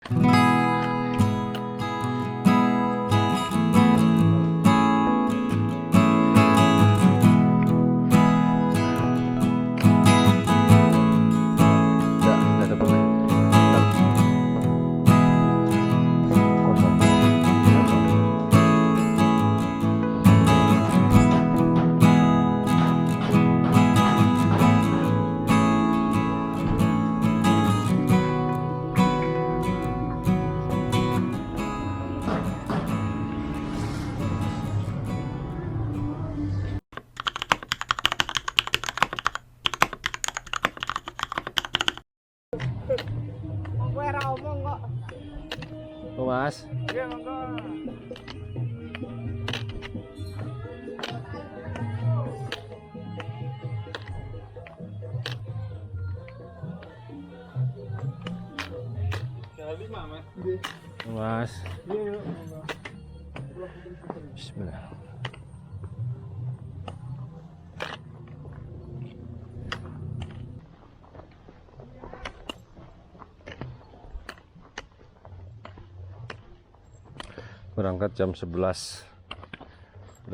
Nggak ada boleh. Kosong. Gue ora omong kok. Oh, Mas. Iya, monggo. Lima, Mas. Mas. Iya, yuk, monggo. Bismillah. Berangkat jam 11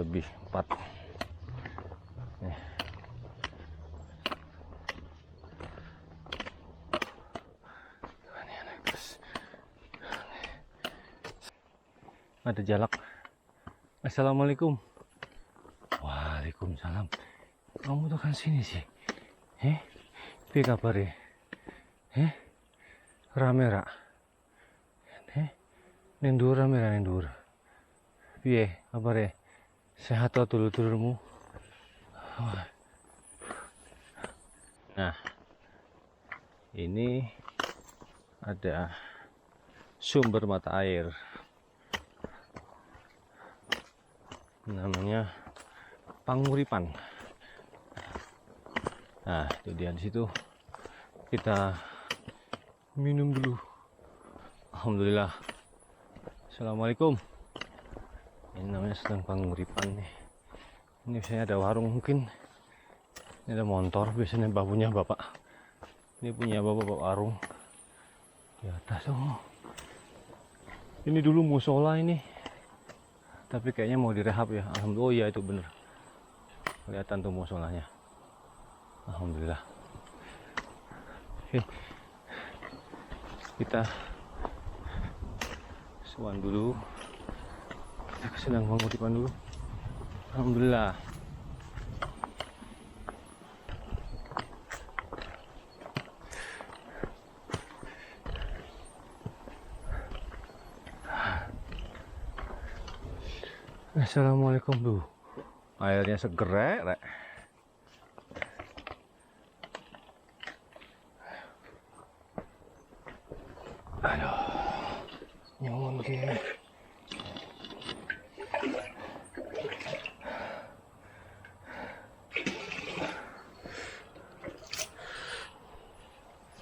lebih 4. Nih. Ada jalak. Assalamualaikum. Waalaikumsalam. Kamu tuh kan sini sih. Piye kabar ya? Rame ra? Nendur rame ra nendur. Piye kabar ya? Sehat to dulur-dulurmu? Nah, ini ada sumber mata air. Namanya Panguripan. Nah, itu dia di situ. Kita minum dulu. Alhamdulillah. Assalamualaikum. Ini namanya sedang Panguripan nih. Ini biasanya ada warung mungkin. Ini ada motor biasanya punya bapak. Ini punya bapak warung di atas. Oh, ini dulu musola ini. Tapi kayaknya mau direhab ya. Alhamdulillah. Oh iya itu bener. Kelihatan tuh musolanya. Alhamdulillah. Oke. Kita sowan dulu. Kita sedang Panguripan dulu. Alhamdulillah. Assalamualaikum tuh. Airnya seger rek. Aduh. Nyuwun ki.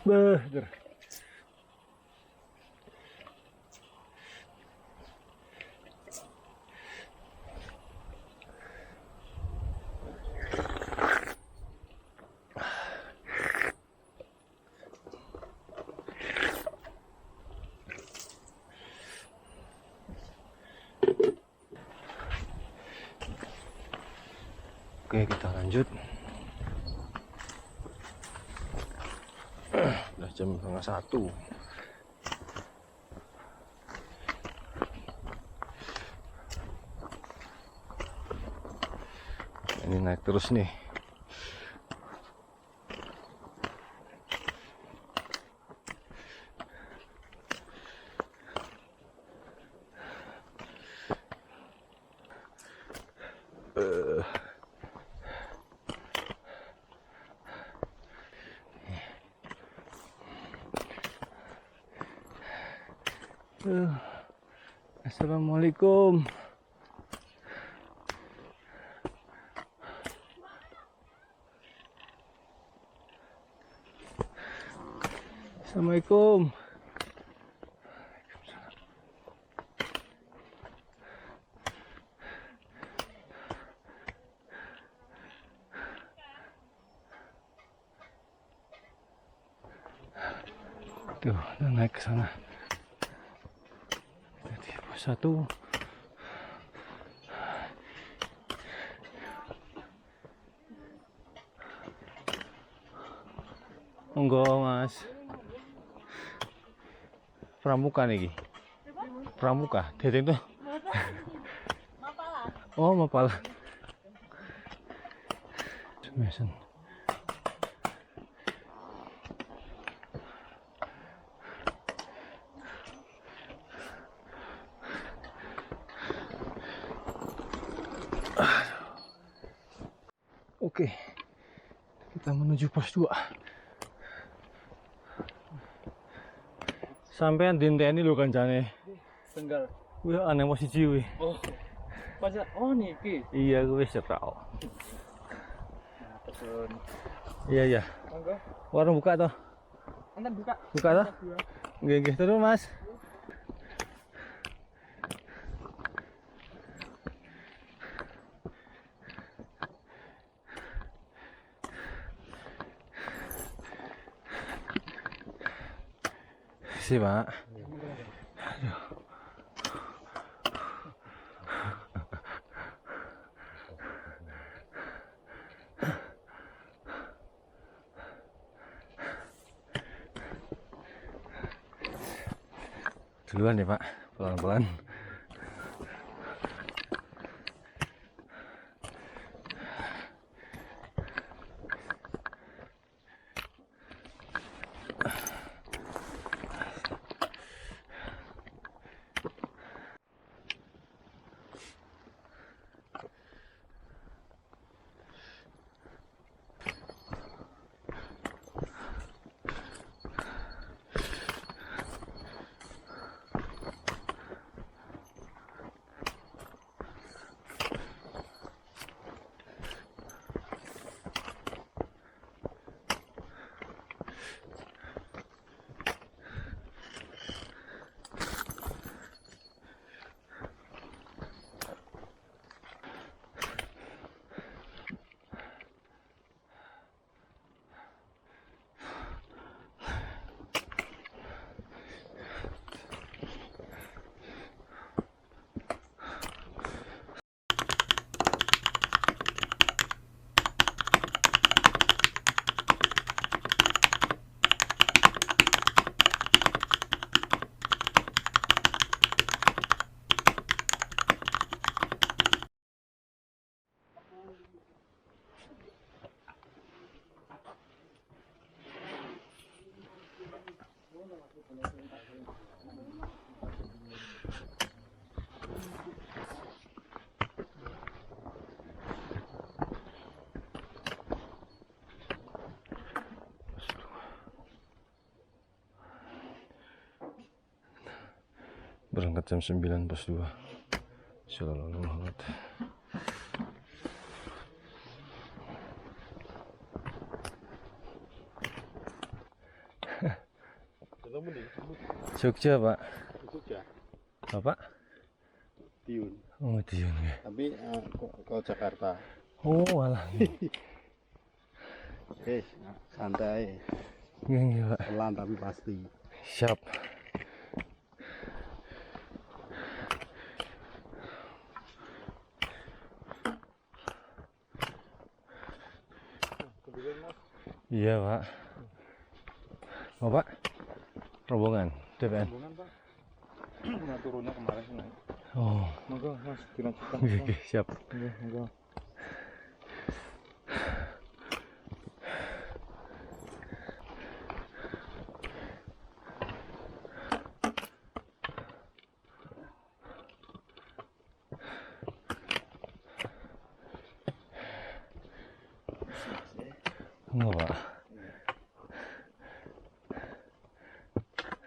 Bener. Oke, kita lanjut. Udah jam 12:30. Ini naik terus nih. Assalamualaikum. Assalamualaikum. Tuh, udah naik ke sana. Satu. Monggo Mas. Pramuka niki. Pramuka, dedeng tuh. Oh, Mapala. Mesin. Oke, kita menuju pos 2. Sampean dinteni lho kancane. Tenggal. Wih, aneh masih ciwi. Oh. Pajak. Oh niki. Iya, gue wis tau. Nah, terus. Iya, iya. Monggo. Warung buka toh? Enten buka. Buka toh? Nggih, nggih, terus Mas. Si, Pak. Duluan ya Pak, pelan-pelan. Berangkat jam 9 pos 2. Shallallahu Muhammad. Jogja Pak. Jogja. Bapak? Tiun. Oh Tiun ya. Tapi ke Jakarta. Oh alah. Santai. Nggih Pak. Pelan tapi pasti. Siap. Iya Pak. Bapak? Rombongan TPN. Rombongan Pak. Nah turunnya kemarin sih naik. Oh. Monggo Mas dilanjutkan. Oke, siap. Iya, monggo. Enggak Pak.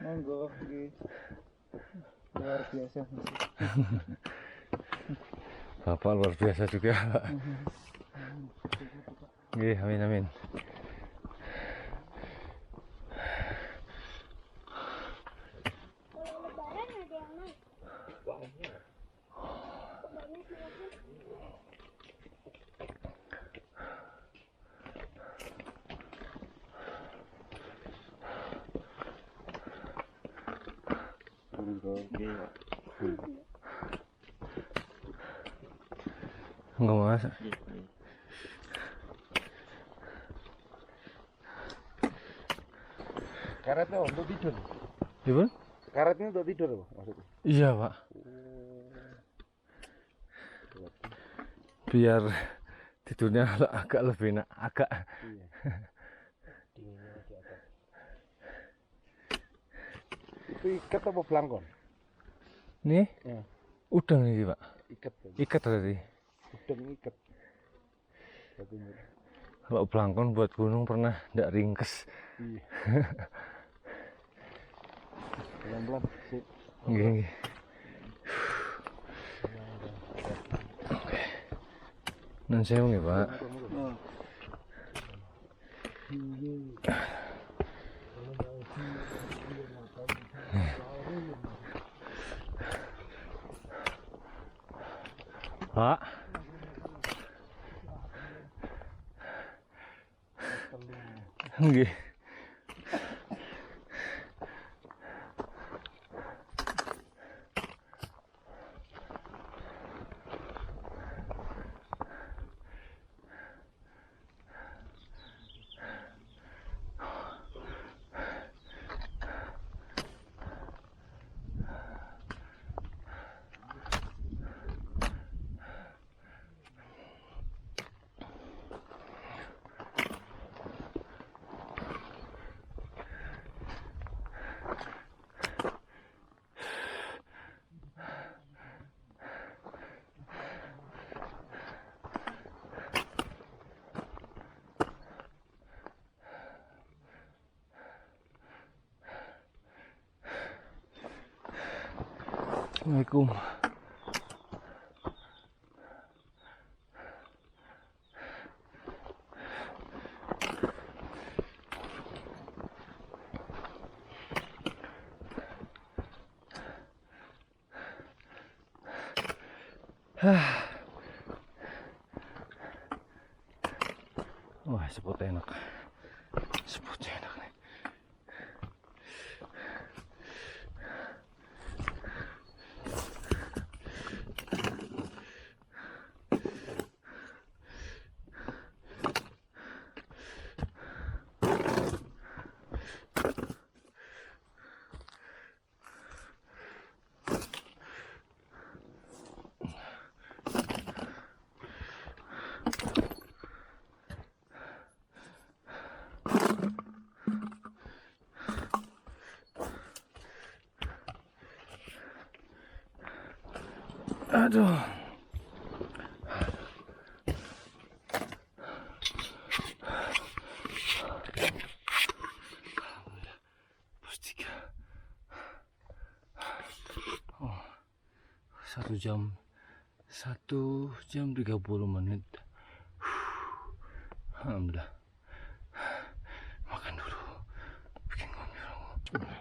Monggo nggih. Luar biasa. Bapak luar biasa juga Pak. Nggih, amin amin. Lebaran ada yang naik. Monggo nggih, Pak. Enggak mas. Karetnya untuk tidur. Gimana? Karetnya untuk tidur maksudnya. Iya pak. Biar tidurnya agak lebih enak, agak. Iya. Dinginnya di atas. Itu ikat apa belangkon? Nih, Ya. udang nih pak. Ikat. Ikat berarti. Udang ikat. Satu Kalau belangkon buat gunung pernah ndak ringkes. Iya. Pelan-pelan sih. Gini. Nan sewu nih pak. Pak. Nggih. Assalamualaikum. Wah, spot enak. Spotnya enak nih. Aduh. Pos 3. Oh, 1 jam 30 menit. Alhamdulillah. Makan dulu. Bikin kopi dulu.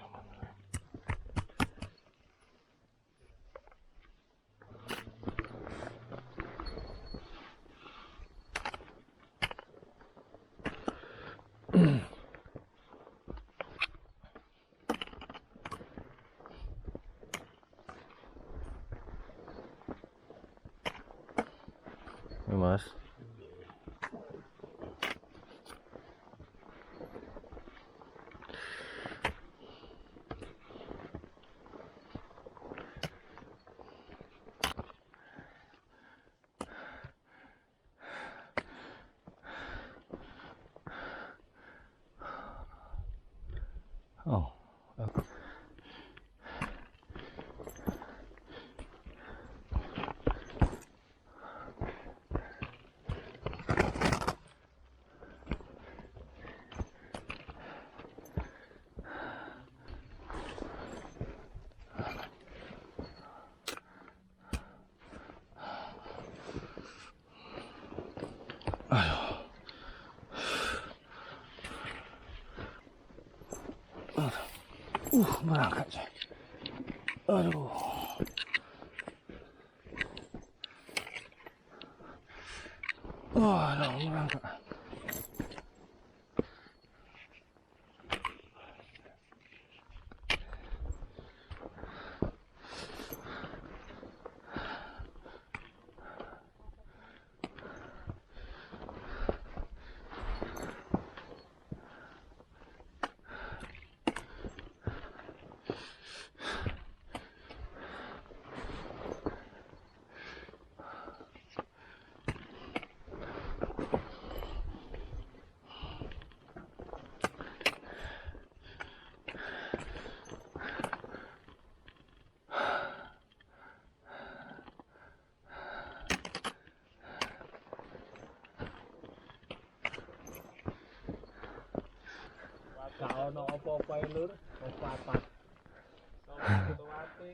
Ya, Mas. Oh. Berangkat coy. Aduh. Aduh, berangkat. ono apa-apa lur, wis papat. Tuwate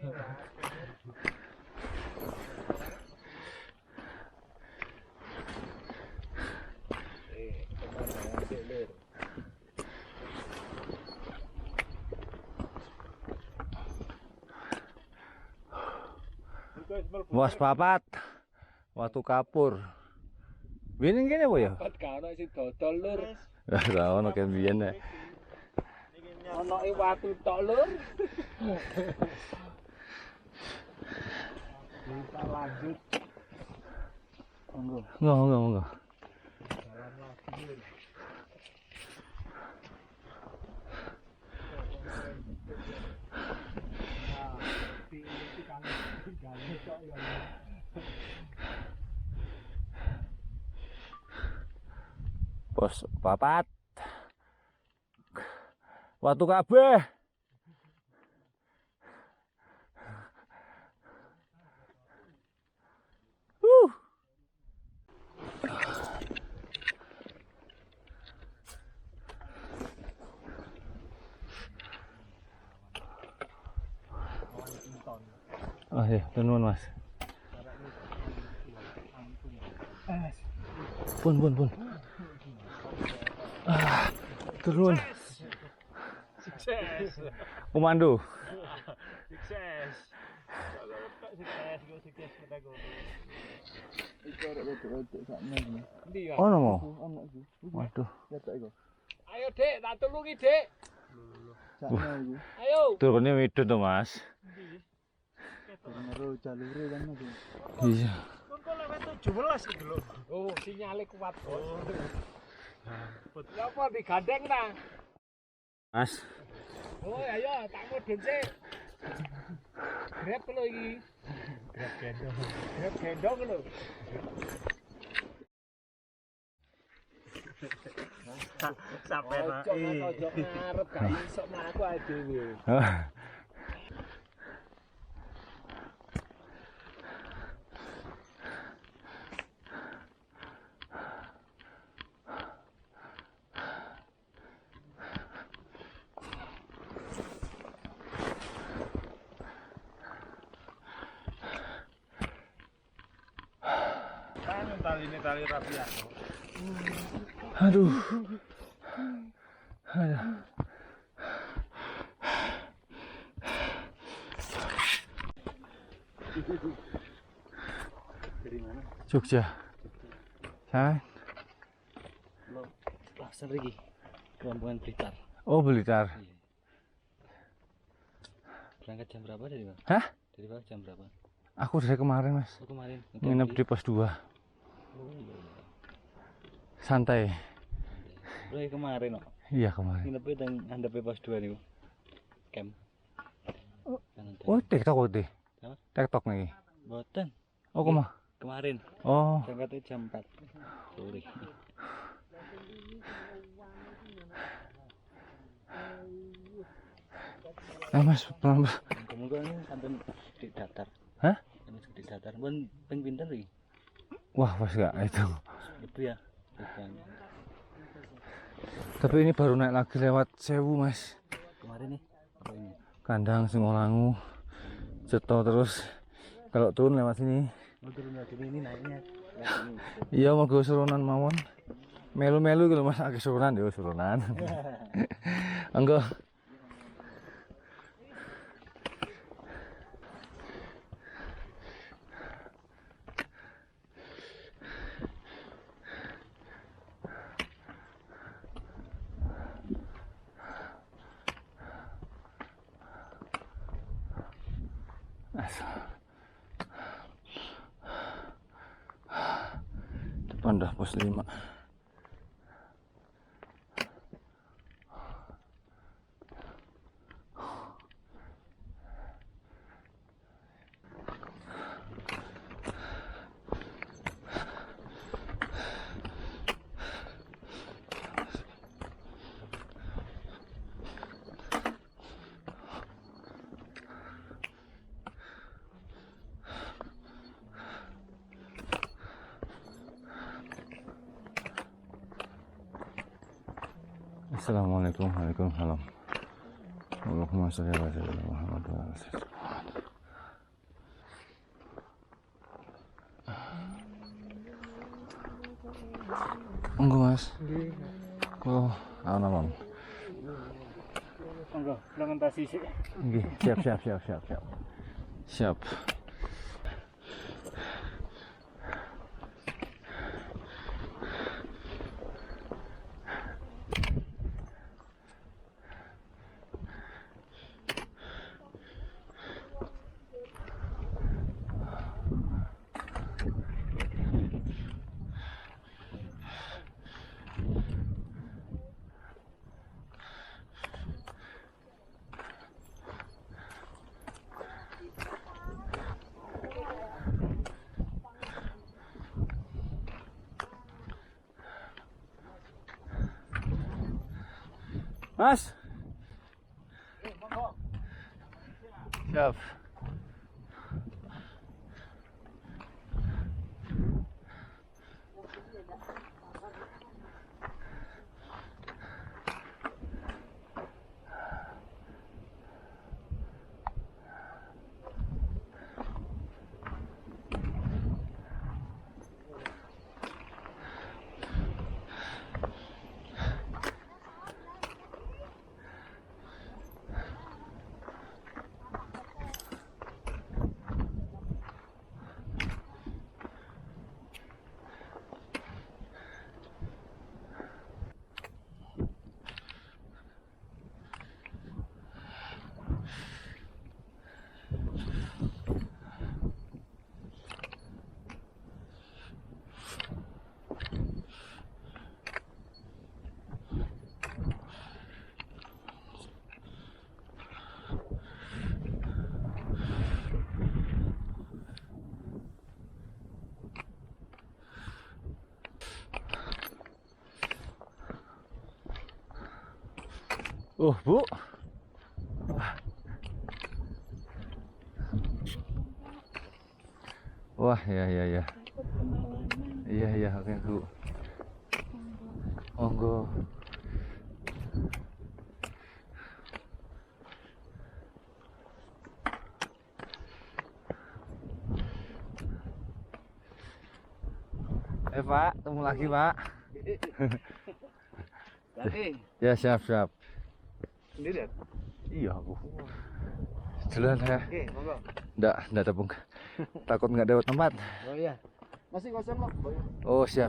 Was papat. Watu kapur. Bini kene apa ya? papat gak ono sing dodol lur. Ora ono kan biyen nek. Ono watu tok lur. Kita lanjut. Monggo. Enggak. Jalan lagi lur. Pos papat. Watu kabeh. Oh iya, turun mas. Pun. Turun. Sukses. Komando. Sukses. Sukses kita go. Iku arek wedok-wedok sakno iki. Endi ya? Ono mo. Ono iki. Waduh. Ketok iku. Ayo Dek, tak tulungi Dek. Sakno iku. Ayo. Turunnya medhot to, Mas. Karo jalure kan iki. Iya. Kon kok lewat 17 iki lho. Oh, sinyale kuat. Oh. Ya apa digandeng ta? Mas. Oh, ayo tak mudhun sik. Grab lho iki. Grab gendong lho. Sampai ojo ngarep gak iso mlaku ae dhewe. Tali rapiah. Aduh. Dari mana? Jogja. Saya. Pasar iki. Rombongan Blitar. Oh, Blitar. Berangkat jam berapa dari Bang? Hah? Dari Bang jam berapa? Aku dari kemarin, Mas. Oh, kemarin. Nginep di pos 2. Oh, iya. Santai. Lho kemarin kok. Iya, kemarin. Nginepe teng andhepe pos 2 niku. Camp. Oh, TikTok udah. Apa? TikTok nih. Mboten. Oh, kemana? Kemarin. Oh, Berangkatnya jam 4 sore. Mas, pelan. Semoga ini sampai di datar. Hah? Sampai di datar. Pun ping pinter iki. Wah, pas gak itu. Itu ya. Bukan. Tapi ini baru naik lagi lewat Sewu, Mas. Kemarin nih. Apa ini? Kandang Singolangu. Ceto terus. Kalau turun lewat sini. Mau turun lagi ini naiknya. Iya, mau gue surunan mawon. Melu-melu gitu Mas, agak surunan ya surunan. Enggak. Depan dah pos 5. Assalamualaikum warahmatullahi wabarakatuh. Allahumma sholli ala sayyidina Muhammad wa ala alihi. Monggo Mas. Oh, ana Mam. Monggo, implementasi sih. Nggih, siap. Siap. Mas. Siap. Oh, Bu. Wah, ya. Iya, oke, Bu. Monggo. Pak, ketemu lagi, Pak. Ya, siap. Sendiri ya? Iya, Bu. Duluan ya. Oke, monggo. Nggak tepung. Takut nggak dapat tempat. Oh iya. Masih kosong kok. Oh, siap.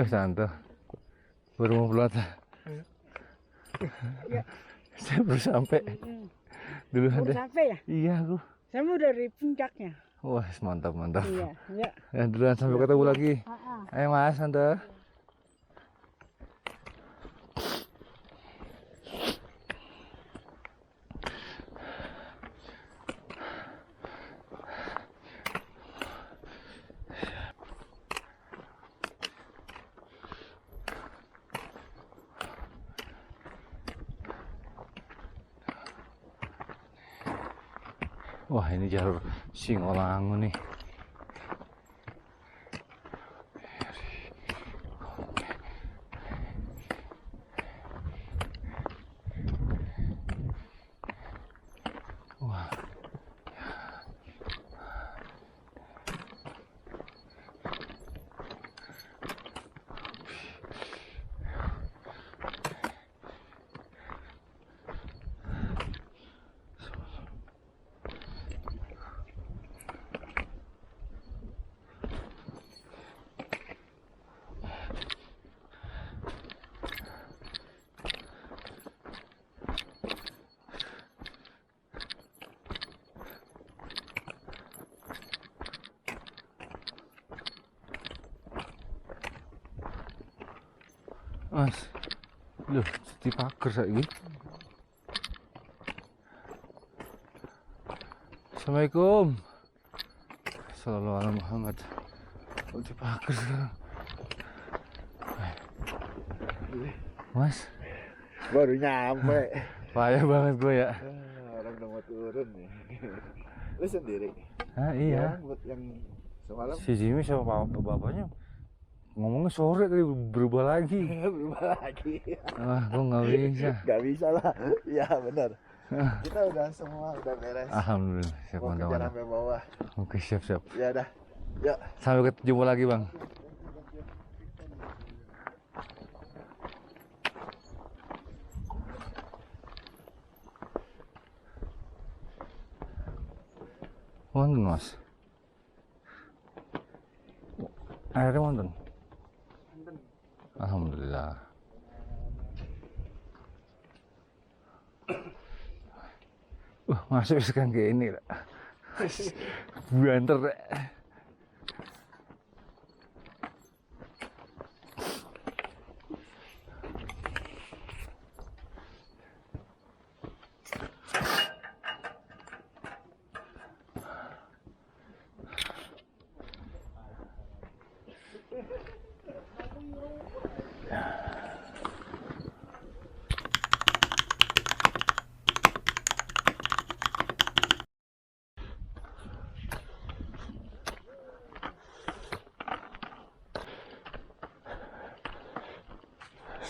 Santai. Baru mau pulang. Saya baru sampai. Dulu Baru ada. sampai ya? Iya, aku. Saya mau dari puncaknya. Wah, mantap. Iya. Ya, duluan sampai ketemu lagi. Ayo, Mas, santai. Wah, ini jalur Singolangu nih. Wah. Mas, loh, di pager saiki. Assalamualaikum. Sallallahu alaihi Muhammad. Udah pagar sekarang. Mas, Baru nyampe. payah banget gue ya. Orang udah mau turun nih. Lu sendiri? Ah iya. Yang semalam Si Jimmy sama bapaknya ngomongnya sore tadi berubah lagi. berubah lagi. Wah, gue nggak bisa. Gak bisa lah. Iya benar. Kita udah semua udah beres. Alhamdulillah, siap Mau kejar mantap. sampai bawah. Oke, siap. Ya dah. Yuk. Sampai ketemu lagi bang. Wonten mas. Airnya wonten. Alhamdulillah. Masuk sekarang kayak ini lah. Banter.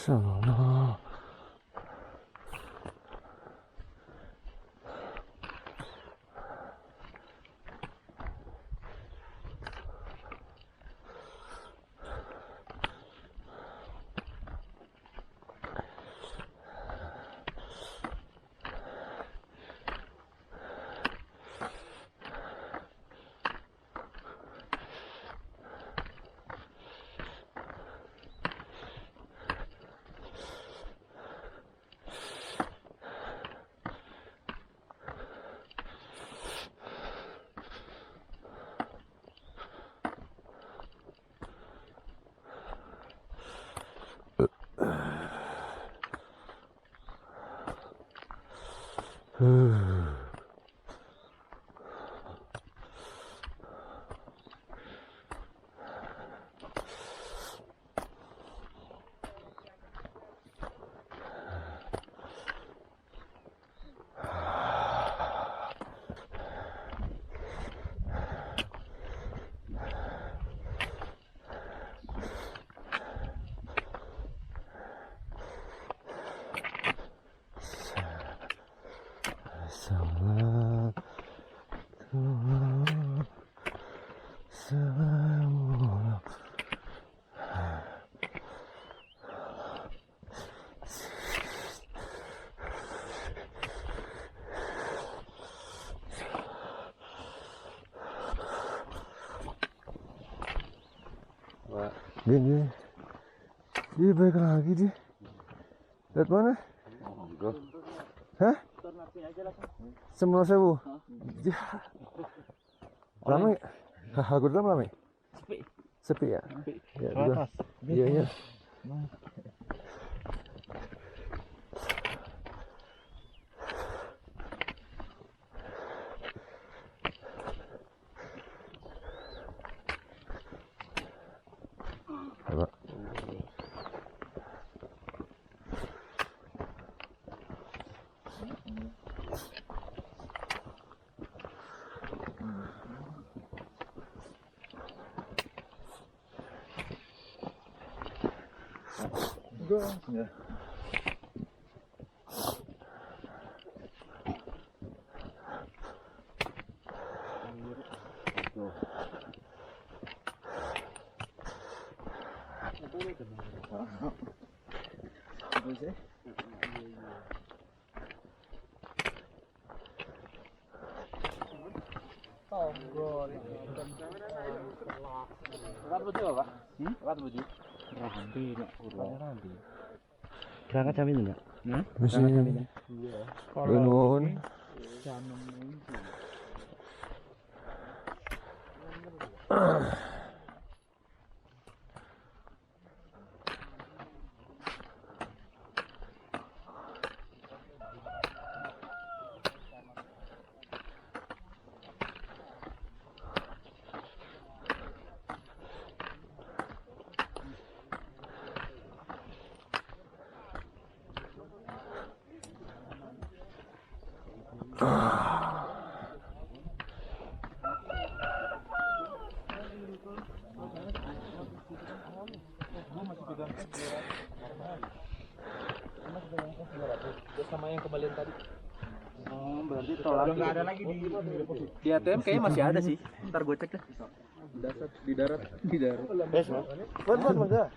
Sono. Salat Tuhan Salam. Dia balik lagi dia. Lihat mana? Hah? 19.000. Ya. Ramai. Aku dalam ramai. Sepi ya? Ya, udah. Iya. Coba. Ya. Berangkat jam itu enggak? Masih. Nuhun. Sama yang kembalian tadi. Berarti tolak. Udah nggak ada lagi Di ATM kayaknya masih ada sih. Ntar gue cek deh. Di darat. Yes, Bang. Buat Bang.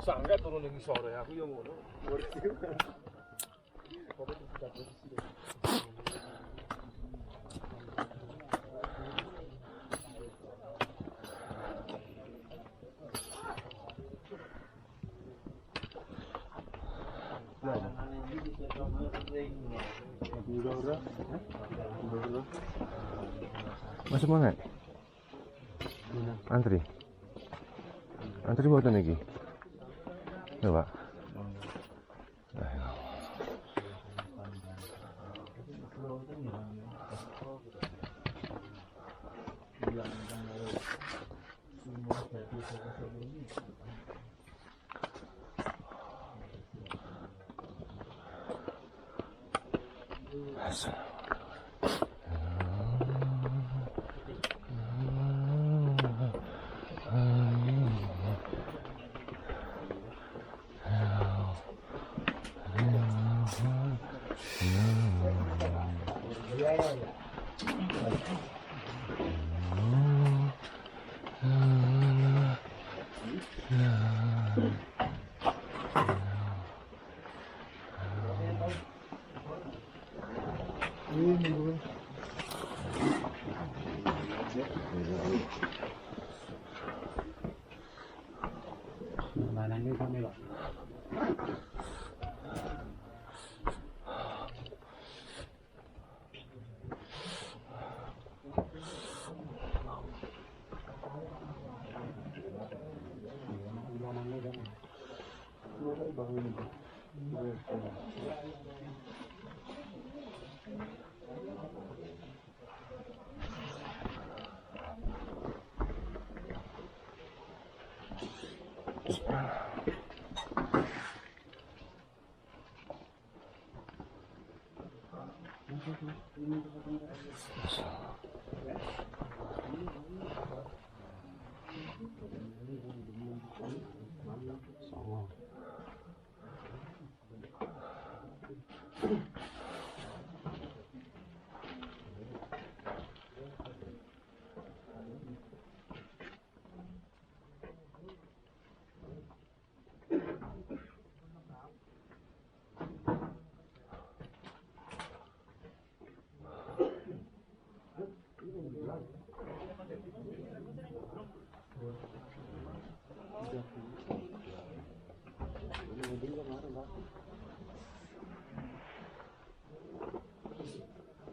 Sangga turun lagi sore aku yang ngono. Masuk mana? Antri. Antri buatan lagi. Coba.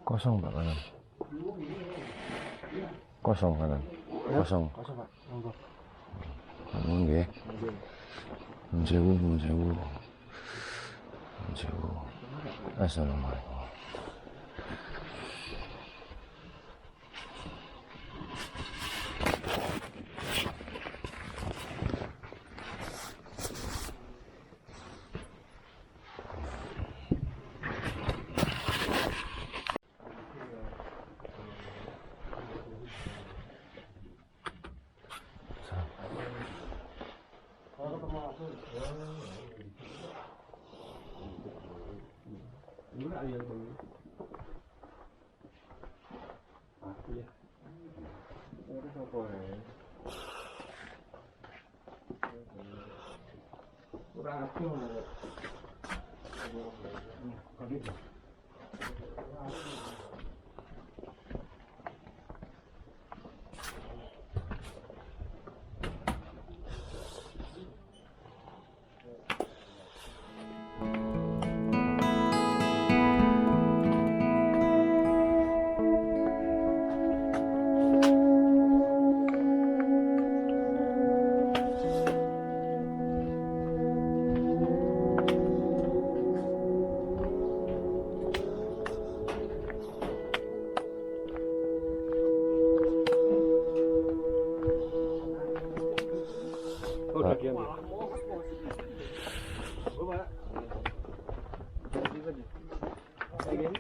Kosong Pak kanan. Kosong kanan. Kosong. Kosong, Pak. Monggo. Nggih. Nuwun sewu, nuwun sewu. Nuwun sewu. Assalamualaikum.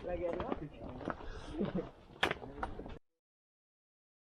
Lagi ada.